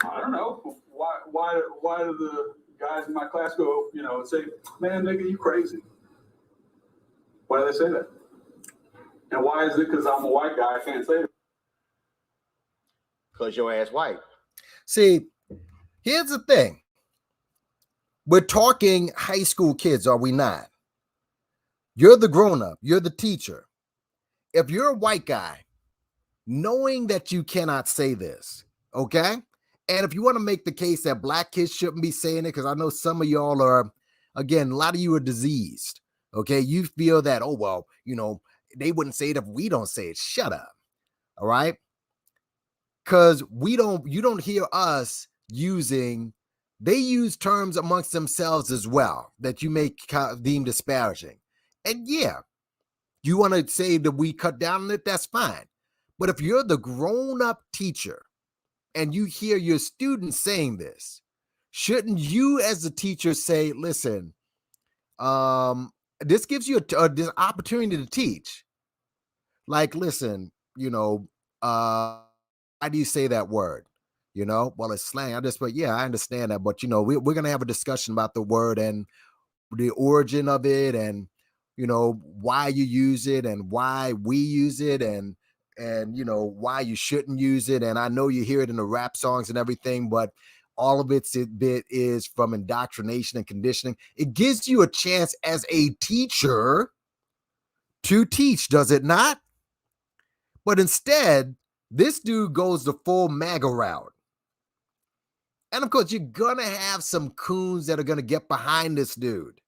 I don't know. Why do the guys in my class go, and say, man, nigga, you crazy? Why do they say that? And why is it because I'm a white guy I can't say that? Because your ass white. See, here's the thing. We're talking high school kids, are we not? You're the grown-up. You're the teacher. If you're a white guy, knowing that you cannot say this, okay? And if you want to make the case that black kids shouldn't be saying it, because I know some of y'all are, again, a lot of you are diseased, okay? You feel that, oh, well, they wouldn't say it if we don't say it. Shut up, all right? Because you don't hear us they use terms amongst themselves as well that you may deem disparaging. And yeah, you want to say that we cut down on it, that's fine. But if you're the grown-up teacher and you hear your students saying this, shouldn't you as a teacher say, listen, this gives you this opportunity to teach. Like, listen, why do you say that word? Well, it's slang. I understand that. But, we're going to have a discussion about the word and the origin of it and why you use it and why we use it, and why you shouldn't use it. And I know you hear it in the rap songs and everything, but all of it is from indoctrination and conditioning. It gives you a chance as a teacher to teach, does it not? But instead, this dude goes the full MAGA route. And of course, you're going to have some coons that are going to get behind this dude.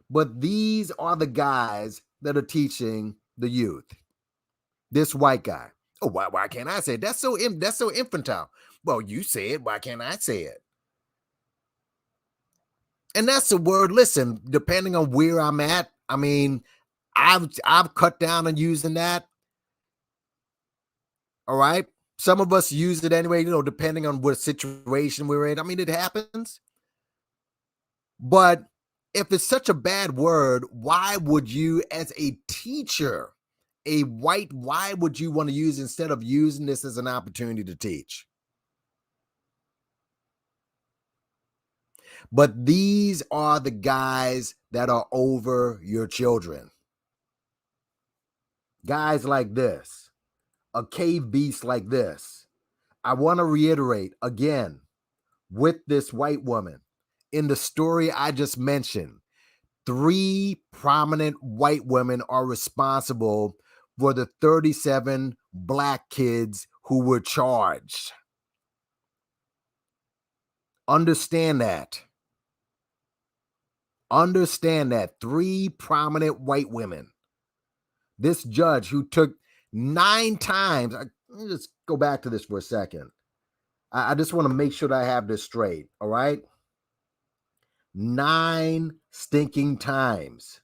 But these are the guys that are teaching the youth. This white guy. Oh, why can't I say it? That's so infantile. Well, you say it. Why can't I say it? And that's the word. Listen, depending on where I'm at, I mean, I've cut down on using that. All right. Some of us use it anyway, depending on what situation we're in. I mean, it happens. But if it's such a bad word, why would you, as a teacher, why would you want to use instead of using this as an opportunity to teach? But these are the guys that are over your children. Guys like this, a cave beast like this. I want to reiterate again with this white woman. In the story I just mentioned, 3 prominent white women are responsible for the 37 black kids who were charged. Understand that. Understand that. 3 prominent white women. This judge who took 9 times. Let me just go back to this for a second. I just want to make sure that I have this straight. All right. 9 stinking times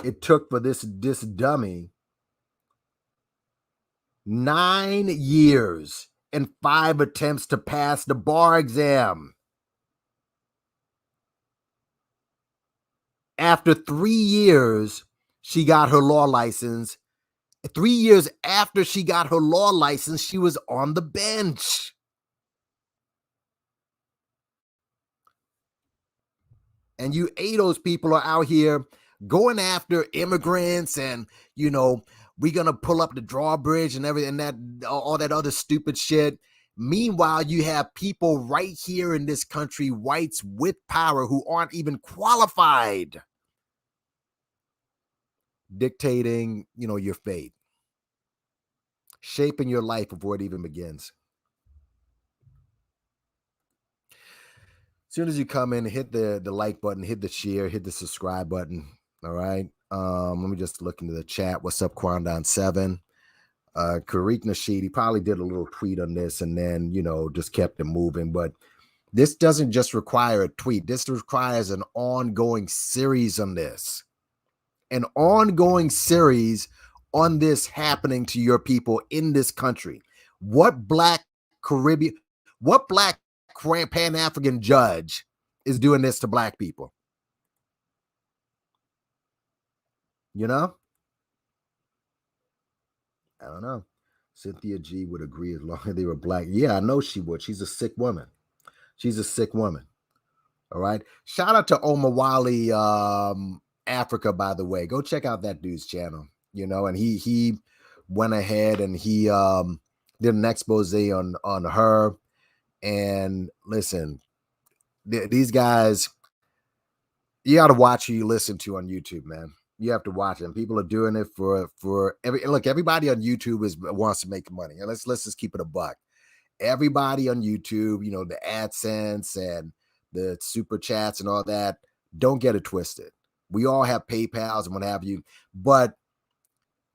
it took for this dummy. 9 years and 5 attempts to pass the bar exam. After 3 years, she got her law license. 3 years after she got her law license, she was on the bench. And you ADOS people are out here going after immigrants and, we're going to pull up the drawbridge and everything, and all that other stupid shit. Meanwhile, you have people right here in this country, whites with power, who aren't even qualified, dictating, your fate, shaping your life before it even begins. As soon as you come in, hit the like button, hit the share, hit the subscribe button. All right. Let me just look into the chat. What's up, Quandon7? Karik Nasheed, he probably did a little tweet on this and then, just kept it moving. But this doesn't just require a tweet. This requires an ongoing series on this. An ongoing series on this happening to your people in this country. What black Pan-African judge is doing this to black people? I don't know. Cynthia G would agree as long as they were black. Yeah, I know she would. She's a sick woman. She's a sick woman. All right. Shout out to Omawali Africa, by the way. Go check out that dude's channel. And he went ahead and he did an expose on her. And listen, these guys, you got to watch who you listen to on YouTube, man. You have to watch them. People are doing it for everybody on YouTube wants to make money. And let's just keep it a buck. Everybody on YouTube, the AdSense and the super chats and all that, don't get it twisted. We all have PayPals and what have you. But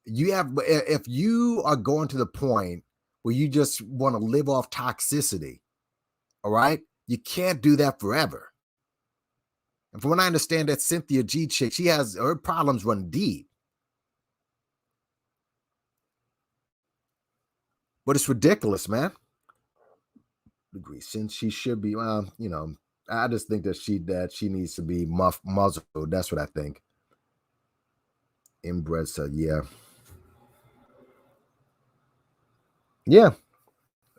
if you are going to the point where you just want to live off toxicity, all right, you can't do that forever. And from what I understand, that Cynthia G chick, she has her problems run deep. But it's ridiculous, man. Agree. Since she should be, I just think that she needs to be muzzled. That's what I think. Inbred said, yeah. Yeah.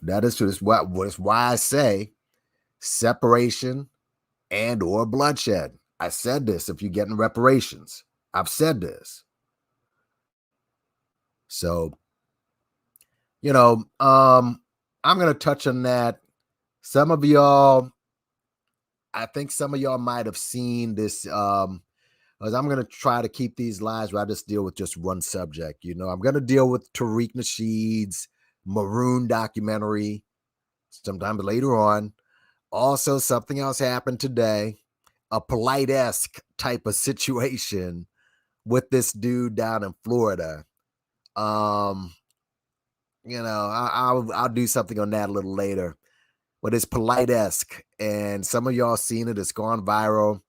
That is true. That's why I say separation and or bloodshed. I said this. If you're getting reparations, I've said this. So, I'm going to touch on that. Some of y'all, I think some of y'all might have seen this. As I'm going to try to keep these lives where I just deal with just one subject. I'm going to deal with Tariq Nasheed's Maroon documentary sometime later on. Also, something else happened today, a Polite-esque type of situation with this dude down in Florida. I'll do something on that a little later, but it's Polite-esque, and some of y'all seen it. It's gone viral.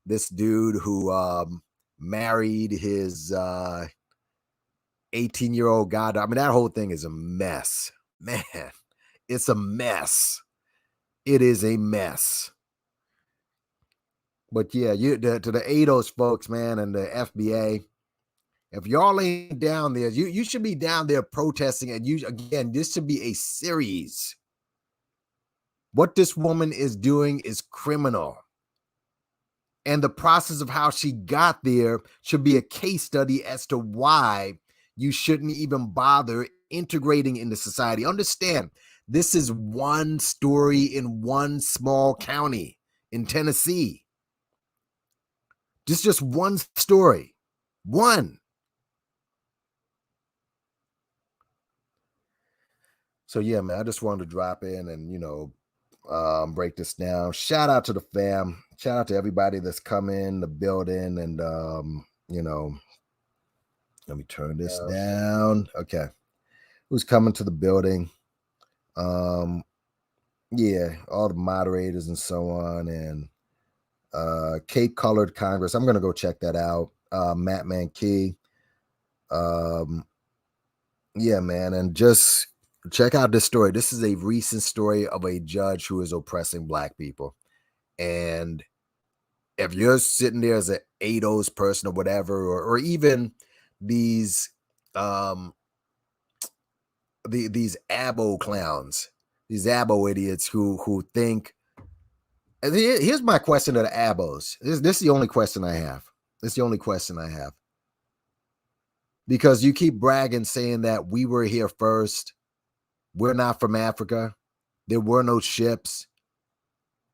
This dude who married his 18-year-old goddaughter. I mean, that whole thing is a mess, man. It's a mess. It is a mess. But yeah, to the ADOS folks, man, and the FBA, if y'all ain't down there, you should be down there protesting. And this should be a series. What this woman is doing is criminal. And the process of how she got there should be a case study as to why you shouldn't even bother integrating into society. Understand, this is one story in one small county in Tennessee. Just one story. One. So yeah, man, I just wanted to drop in and, break this down. Shout out to the fam. Shout out to everybody that's come in the building. And, let me turn this down. Okay. Who's coming to the building? Yeah, all the moderators and so on. And Cape Colored Congress. I'm going to go check that out. NappyYankee. Yeah, man. And just check out this story. This is a recent story of a judge who is oppressing Black people. And if you're sitting there as an ADOS person or whatever, or even these these abo clowns, these abo idiots who think, and here's my question to the abos. This is the only question I have. This is the only question I have. Because you keep bragging, saying that we were here first. We're not from Africa. There were no ships.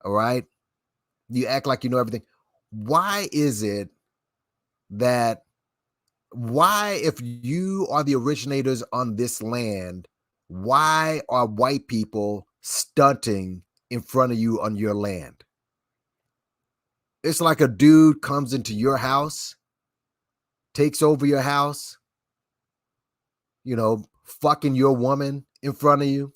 All right. You act like you know everything. Why is it that, if you are the originators on this land, why are white people stunting in front of you on your land? It's like a dude comes into your house, takes over your house, fucking your woman in front of you,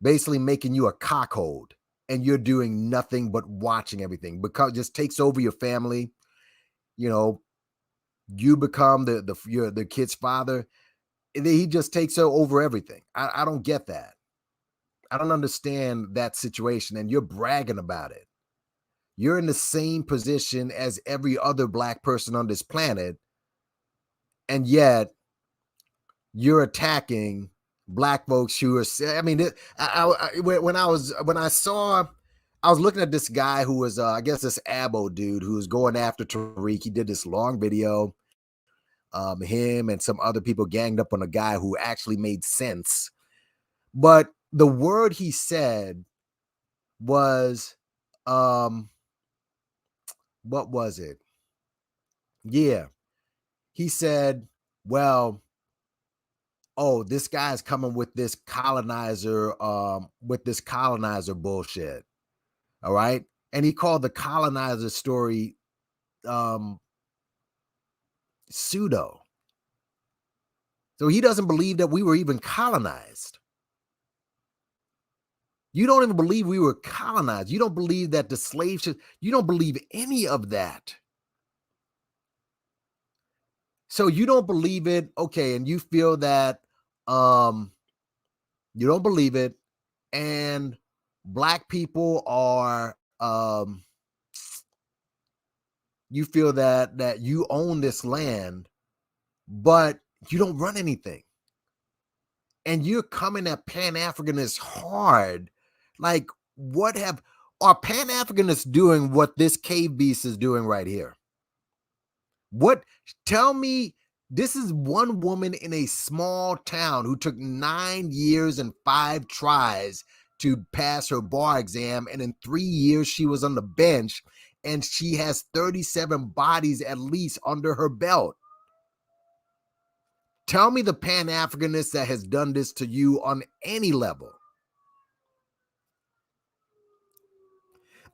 basically making you a cockhold, and you're doing nothing but watching everything, because it just takes over your family. You become the kid's father, and then he just takes over everything. I don't get that. I don't understand that situation, and you're bragging about it. You're in the same position as every other Black person on this planet, and yet you're attacking Black folks who are. I mean, I was looking at this guy who was, I guess, this abo dude who was going after Tariq. He did this long video. Him and some other people ganged up on a guy who actually made sense. But the word he said was, what was it? Yeah. He said, well, this guy's coming with this colonizer bullshit. All right. And he called the colonizer story pseudo. So he doesn't believe that we were even colonized. You don't even believe we were colonized. You don't believe that the slave ship, you don't believe any of that. So you don't believe it. Okay. And you feel that you don't believe it. And Black people are you feel that you own this land, but you don't run anything. And you're coming at Pan-Africanists hard. Like, are Pan-Africanists doing what this cave beast is doing right here? Tell me, this is one woman in a small town who took 9 years and 5 tries to pass her bar exam, and in 3 years she was on the bench, and she has 37 bodies at least under her belt. Tell me the Pan-Africanist that has done this to you on any level.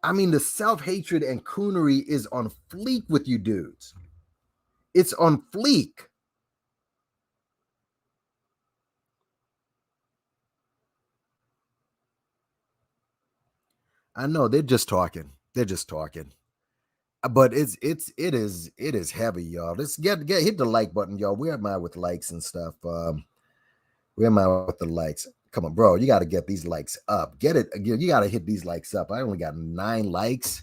I mean, the self-hatred and coonery is on fleek with you dudes. It's on fleek. I know they're just talking. They're just talking. But it is heavy, y'all. Let's hit the like button, y'all. Where am I with likes and stuff? Where am I with the likes? Come on, bro. You got to get these likes up. Get it. You got to hit these likes up. I only got 9 likes.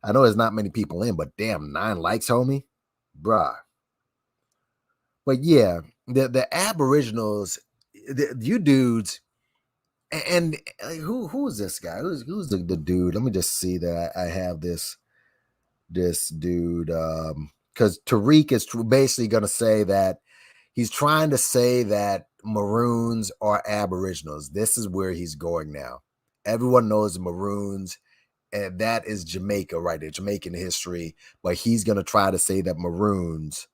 I know there's not many people in, but damn, 9 likes, homie. Bruh. But yeah, the Aboriginals, you dudes, and who is this guy? Who's the dude? Let me just see that I have this dude. Because Tariq is basically going to say that he's trying to say that Maroons are Aboriginals. This is where he's going now. Everyone knows Maroons, and that is Jamaica, right there, Jamaican history. But he's going to try to say that Maroons,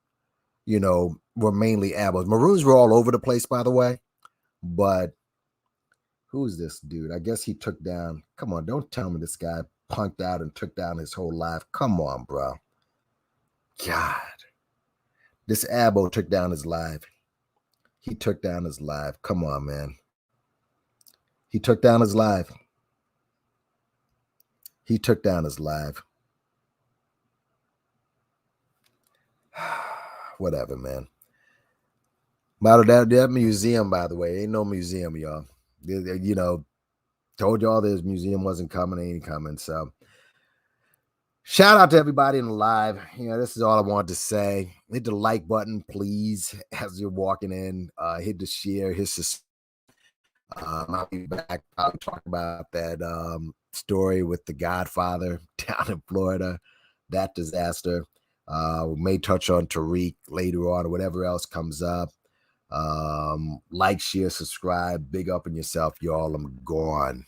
were mainly Abos. Maroons were all over the place, by the way. But who's this dude? I guess he took down. Come on, don't tell me this guy punked out and took down his whole life. Come on, bro. God. This Abo took down his life. He took down his life. Come on, man. He took down his life. He took down his life. Whatever, man. That museum, by the way, ain't no museum, y'all. Told y'all this museum wasn't coming, ain't coming. So shout out to everybody in the live. This is all I wanted to say. Hit the like button, please, as you're walking in. Hit the share, I'll be back. I'll talk about that story with the Godfather down in Florida, that disaster. We may touch on Tariq later on or whatever else comes up. Like, share, subscribe. Big up on yourself, y'all. I'm gone.